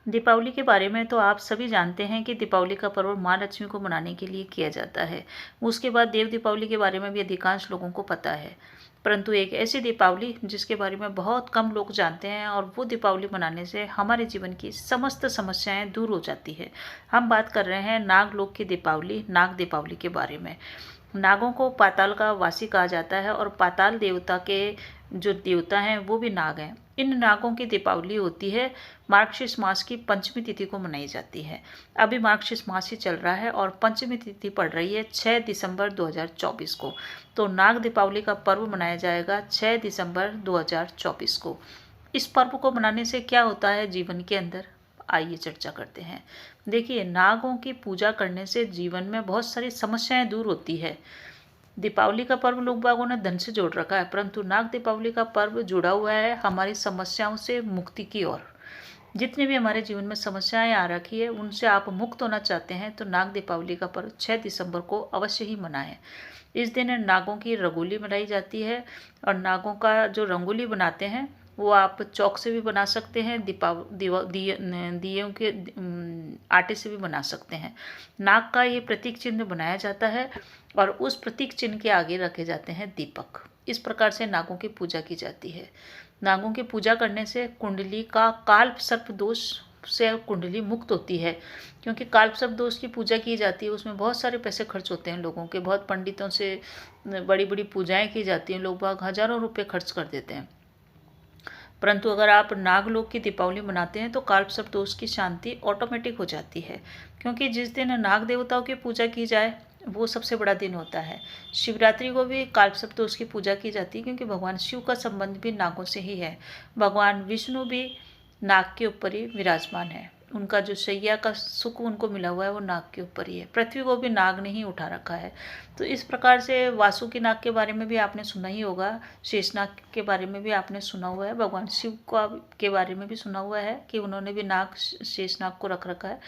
दीपावली के बारे में तो आप सभी जानते हैं कि दीपावली का पर्व माँ लक्ष्मी को मनाने के लिए किया जाता है। उसके बाद देव दीपावली के बारे में भी अधिकांश लोगों को पता है, परंतु एक ऐसी दीपावली जिसके बारे में बहुत कम लोग जानते हैं और वो दीपावली मनाने से हमारे जीवन की समस्त समस्याएं दूर हो जाती है। हम बात कर रहे हैं नागलोक की दीपावली, नाग दीपावली के बारे में। नागों को पाताल का वासी कहा जाता है और पाताल देवता के जो देवता हैं वो भी नाग हैं। इन नागों की दीपावली होती है मार्गशीर्ष मास की पंचमी तिथि को मनाई जाती है। अभी मार्गशीर्ष मास ही चल रहा है और पंचमी तिथि पड़ रही है 6 दिसंबर 2024 को। तो नाग दीपावली का पर्व मनाया जाएगा 6 दिसंबर 2024 को। इस पर्व को मनाने से क्या होता है जीवन के अंदर, आइए चर्चा करते हैं। देखिए, नागों की पूजा करने से जीवन में बहुत सारी समस्याएं दूर होती है। दीपावली का पर्व लोग बागों ने धन से जोड़ रखा है, परंतु नाग दीपावली का पर्व जुड़ा हुआ है हमारी समस्याओं से मुक्ति की ओर। जितने भी हमारे जीवन में समस्याएं आ रखी है उनसे आप मुक्त होना चाहते हैं तो नाग दीपावली का पर्व 6 दिसंबर को अवश्य ही मनाएं। इस दिन नागों की रंगोली बनाई जाती है और नागों का जो रंगोली बनाते हैं वो आप चौक से भी बना सकते हैं, दियों के आटे से भी बना सकते हैं। नाग का ये प्रतीक चिन्ह बनाया जाता है और उस प्रतीक चिन्ह के आगे रखे जाते हैं दीपक। इस प्रकार से नागों की पूजा की जाती है। नागों की पूजा करने से कुंडली का काल्प सर्प दोष से कुंडली मुक्त होती है, क्योंकि काल्प सर्प दोष की पूजा की जाती है उसमें बहुत सारे पैसे खर्च होते हैं लोगों के, बहुत पंडितों से बड़ी बड़ी पूजाएं की जाती हैं, लोग बाग हजारों रुपए खर्च कर देते हैं। परंतु अगर आप नागलोक की दीपावली मनाते हैं तो काल्प सर्प दोष की शांति ऑटोमेटिक हो जाती है, क्योंकि जिस दिन नाग देवताओं की पूजा की जाए वो सबसे बड़ा दिन होता है। शिवरात्रि को भी काल्प सर्प दोष की पूजा की जाती है, क्योंकि भगवान शिव का संबंध भी नागों से ही है। भगवान विष्णु भी नाग के ऊपर ही विराजमान है, उनका जो शैया का सुख उनको मिला हुआ है वो नाग के ऊपर ही है। पृथ्वी को भी नाग ने ही उठा रखा है। तो इस प्रकार से वासुकी नाग के बारे में भी आपने सुना ही होगा, शेषनाग के बारे में भी आपने सुना हुआ है, भगवान शिव का के बारे में भी सुना हुआ है कि उन्होंने भी नाग शेषनाग को रख रखा है।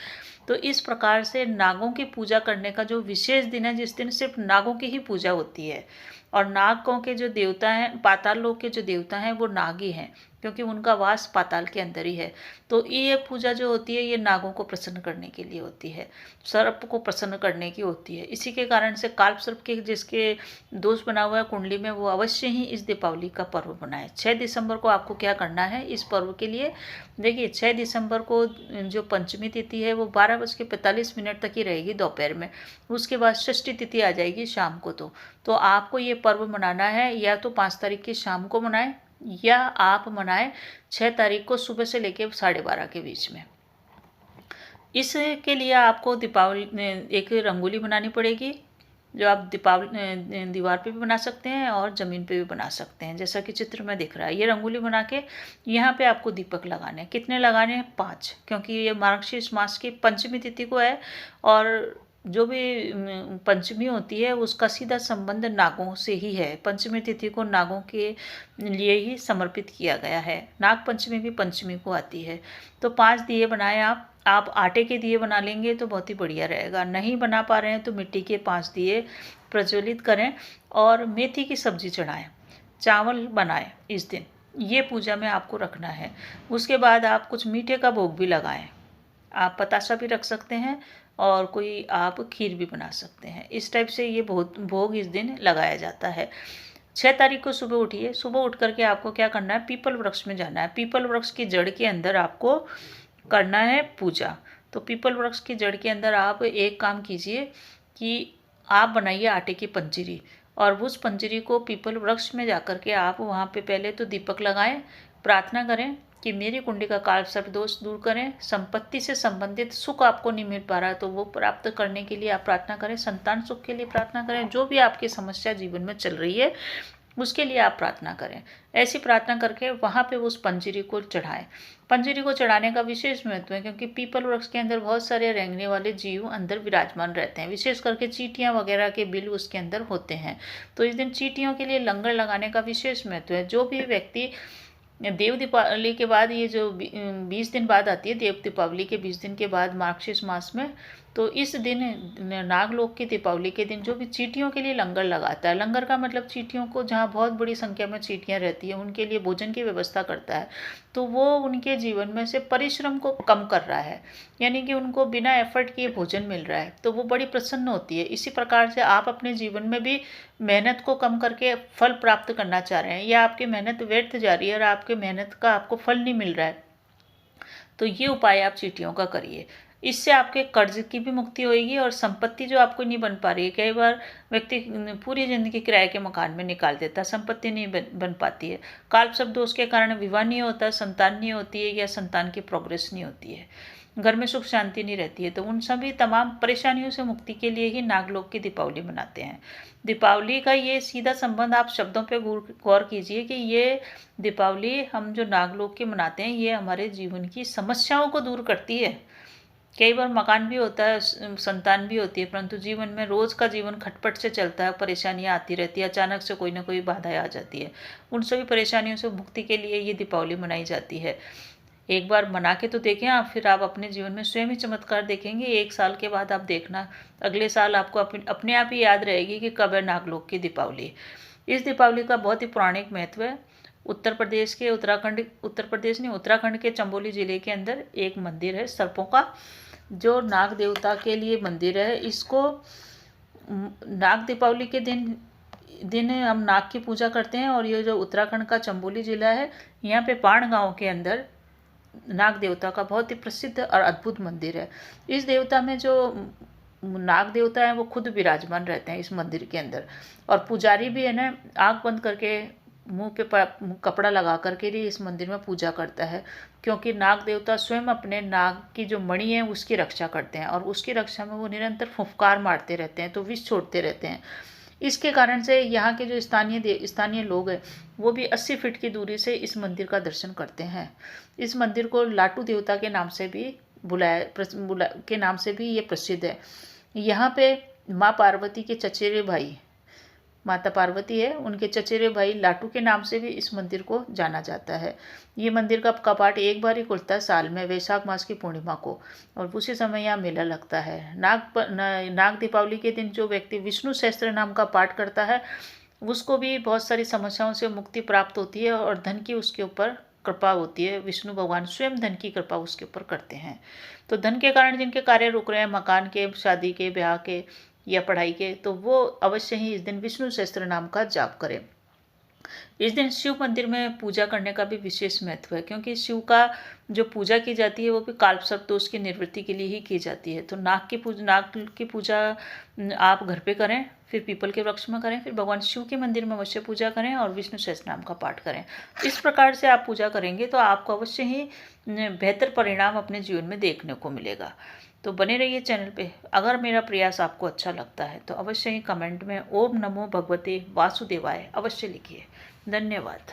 तो इस प्रकार से नागों की पूजा करने का जो विशेष दिन है जिस दिन सिर्फ नागों की ही पूजा होती है, और नागों के जो देवता हैं, पाताल लोक के जो देवता हैं वो नाग ही हैं, क्योंकि उनका वास पाताल के अंदर ही है। तो ये पूजा जो होती है ये नागों को प्रसन्न करने के लिए होती है, सर्प को प्रसन्न करने की होती है। इसी के कारण से काल्प सर्प के जिसके दोष बना हुआ है कुंडली में वो अवश्य ही इस दीपावली का पर्व मनाए। 6 दिसंबर को आपको क्या करना है इस पर्व के लिए, देखिए 6 दिसंबर को जो पंचमी तिथि है वो 12:45 तक ही रहेगी दोपहर में। उसके बाद षष्ठी तिथि आ जाएगी शाम को। तो आपको ये पर्व मनाना है, या तो 5 तारीख की शाम को मनाएं या आप मनाएं 6 तारीख को सुबह से लेकर 12:30 के बीच में। इसके लिए आपको दीपावली एक रंगोली बनानी पड़ेगी, जो आप दीपावली दीवार पे भी बना सकते हैं और ज़मीन पे भी बना सकते हैं, जैसा कि चित्र में दिख रहा है। ये रंगोली बना के यहाँ पे आपको दीपक लगाने हैं। कितने लगाने हैं? 5, क्योंकि ये मार्गशीर्ष मास की पंचमी तिथि को है और जो भी पंचमी होती है उसका सीधा संबंध नागों से ही है। पंचमी तिथि को नागों के लिए ही समर्पित किया गया है। नाग पंचमी भी पंचमी को आती है। तो 5 दिए बनाए आप आटे के दिए बना लेंगे तो बहुत ही बढ़िया रहेगा। नहीं बना पा रहे हैं तो मिट्टी के 5 दिए प्रज्वलित करें और मेथी की सब्जी चढ़ाएं, चावल बनाएं इस दिन। ये पूजा में आपको रखना है। उसके बाद आप कुछ मीठे का भोग भी लगाएं। आप बताशा भी रख सकते हैं और कोई आप खीर भी बना सकते हैं। इस टाइप से ये भोग इस दिन लगाया जाता है। 6 तारीख को सुबह उठिए। सुबह उठ करके आपको क्या करना है, पीपल वृक्ष में जाना है। पीपल वृक्ष की जड़ के अंदर आपको करना है पूजा। तो पीपल वृक्ष की जड़ के अंदर आप एक काम कीजिए कि आप बनाइए आटे की पंजरी, और उस पंजरी को पीपल वृक्ष में जाकर के आप वहाँ पे पहले तो दीपक लगाएं, प्रार्थना करें कि मेरी कुंडली का काल सर्प दोष दूर करें, संपत्ति से संबंधित सुख आपको नहीं मिल पा रहा है तो वो प्राप्त करने के लिए आप प्रार्थना करें, संतान सुख के लिए प्रार्थना करें, जो भी आपकी समस्या जीवन में चल रही है उसके लिए आप प्रार्थना करें। ऐसी प्रार्थना करके वहाँ पे उस पंजरी को चढ़ाएं। पंजरी को चढ़ाने का विशेष महत्व है, क्योंकि पीपल वृक्ष के अंदर बहुत सारे रेंगने वाले जीव अंदर विराजमान रहते हैं, विशेष करके चींटियाँ वगैरह के बिल उसके अंदर होते हैं। तो इस दिन चींटियों के लिए लंगर लगाने का विशेष महत्व है। जो भी व्यक्ति देव दीपावली के बाद, ये जो 20 दिन बाद आती है, देव दीपावली के 20 दिन के बाद मार्गशीर्ष मास में तो इस दिन नागलोक की दीपावली के दिन जो भी चींटियों के लिए लंगर लगाता है, लंगर का मतलब चींटियों को, जहाँ बहुत बड़ी संख्या में चींटियाँ रहती हैं उनके लिए भोजन की व्यवस्था करता है, तो वो उनके जीवन में से परिश्रम को कम कर रहा है, यानी कि उनको बिना एफर्ट किए भोजन मिल रहा है, तो वो बड़ी प्रसन्न होती है। इसी प्रकार से आप अपने जीवन में भी मेहनत को कम करके फल प्राप्त करना चाह रहे हैं, या आपकी मेहनत व्यर्थ जा रही है और आपकी मेहनत का आपको फल नहीं मिल रहा है, तो ये उपाय आप चींटियों का करिए। इससे आपके कर्ज की भी मुक्ति होगी और संपत्ति जो आपको नहीं बन पा रही है, कई बार व्यक्ति पूरी जिंदगी किराए के मकान में निकाल देता है, संपत्ति नहीं बन पाती है, कालसर्प दोष के कारण विवाह नहीं होता, संतान नहीं होती है, या संतान की प्रोग्रेस नहीं होती है, घर में सुख शांति नहीं रहती है, तो उन सभी तमाम परेशानियों से मुक्ति के लिए ही नागलोक की दीपावली मनाते हैं। दीपावली का ये सीधा संबंध आप शब्दों पे गौर कीजिए कि ये दीपावली हम जो नागलोक की मनाते हैं ये हमारे जीवन की समस्याओं को दूर करती है। कई बार मकान भी होता है, संतान भी होती है, परंतु जीवन में रोज का जीवन खटपट से चलता है, परेशानियां आती रहती है, अचानक से कोई ना कोई बाधाएं आ जाती है। उन सभी परेशानियों से मुक्ति के लिए ये दीपावली मनाई जाती है। एक बार मना के तो देखें आप, फिर आप अपने जीवन में स्वयं ही चमत्कार देखेंगे। 1 साल के बाद आप देखना, अगले साल आपको अपने आप ही याद रहेगी कि कब है नागलोक की दीपावली। इस दीपावली का बहुत ही पौराणिक महत्व है। उत्तर प्रदेश नहीं, उत्तराखंड के चंबोली जिले के अंदर एक मंदिर है सर्पों का, जो नाग देवता के लिए मंदिर है। इसको नाग दीपावली के दिन हम नाग की पूजा करते हैं, और ये जो उत्तराखंड का चंबोली जिला है, यहाँ पे पाण गांव के अंदर नाग देवता का बहुत ही प्रसिद्ध और अद्भुत मंदिर है। इस देवता में जो नाग देवता है वो खुद विराजमान रहते हैं इस मंदिर के अंदर, और पुजारी भी है ना आंख बंद करके मुंह पे कपड़ा लगा करके ही इस मंदिर में पूजा करता है, क्योंकि नाग देवता स्वयं अपने नाग की जो मणि है उसकी रक्षा करते हैं, और उसकी रक्षा में वो निरंतर फुफकार मारते रहते हैं, तो विष छोड़ते रहते हैं। इसके कारण से यहाँ के जो स्थानीय लोग हैं वो भी 80 फीट की दूरी से इस मंदिर का दर्शन करते हैं। इस मंदिर को लाटू देवता के नाम से भी के नाम से भी ये प्रसिद्ध है। यहाँ पे माँ पार्वती के चचेरे भाई, माता पार्वती है, उनके चचेरे भाई लाटू के नाम से भी इस मंदिर को जाना जाता है। ये मंदिर का कपाट एक बार ही खुलता है साल में, वैशाख मास की पूर्णिमा को, और उसी समय यहाँ मेला लगता है। नाग दीपावली के दिन जो व्यक्ति विष्णु सहस्त्र नाम का पाठ करता है उसको भी बहुत सारी समस्याओं से मुक्ति प्राप्त होती है, और धन की उसके ऊपर कृपा होती है। विष्णु भगवान स्वयं धन की कृपा उसके ऊपर करते हैं। तो धन के कारण जिनके कार्य रुक रहे हैं, मकान के, शादी के, ब्याह के या पढ़ाई के, तो वो अवश्य ही इस दिन विष्णु सहस्त्र नाम का जाप करें। इस दिन शिव मंदिर में पूजा करने का भी विशेष महत्व है, क्योंकि शिव का जो पूजा की जाती है वो भी कालसर्प दोष की निवृत्ति के लिए ही की जाती है। तो नाग की पूजा आप घर पे करें, फिर पीपल के वृक्ष में करें, फिर भगवान शिव के मंदिर में अवश्य पूजा करें, और विष्णु सहस्त्र नाम का पाठ करें। इस प्रकार से आप पूजा करेंगे तो आपको अवश्य ही बेहतर परिणाम अपने जीवन में देखने को मिलेगा। तो बने रहिए चैनल पे। अगर मेरा प्रयास आपको अच्छा लगता है तो अवश्य ही कमेंट में ओम नमो भगवते वासुदेवाय अवश्य लिखिए। धन्यवाद।